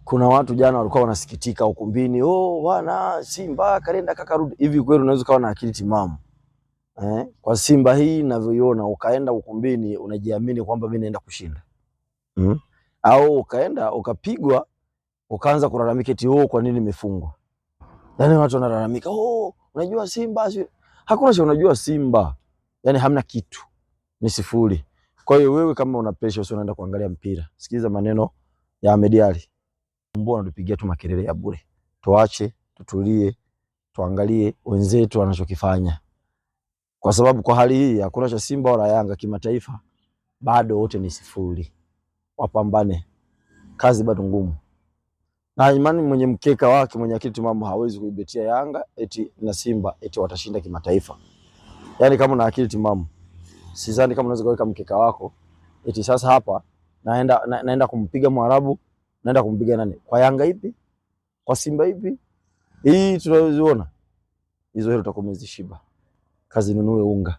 Kuna watu jana walikuwa wanasikitika ukumbini, oh bwana Simba kalenda kakarudi. Hivi kweli unaweza kuwa na akili timamu kwa Simba hii ninavyoiona, ukaenda ukumbini unajiamini kwamba mimi naenda kushinda au ukaenda ukapigwa ukaanza kulalamika eti oh, kwa nini nimefungwa? Yani watu wanalalamika oh, unajua Simba hakuna cha unajua Simba, yani hamna kitu, ni sifuri. Kwa hiyo wewe kama una pressure usio unaenda kuangalia mpira, sikiliza maneno ya Ahmed Ally. Mbona tupigia tu makelele ya bure? Tuache, tutulie, tuangalie wenzetu wanachokifanya. Kwa sababu kwa hali hii hakuna cha Simba wala Yanga kimataifa, bado wote ni sifuri. Wapambane. Kazi bado ngumu. Na imani mwenye mkeka wake, mwenye akili timamu hawezi kuibetia Yanga eti na Simba eti watashinda kimataifa. Yaani kama una akili timamu, sidhani kama unaweza kuweka mkeka wako eti sasa hapa naenda kumpiga Mwarabu, naenda kumpiga nani? Kwa Yanga ipi? Kwa Simba ipi? Hii tunayoziona hizo hilo tutakomezishiba. Kazi nunue unga.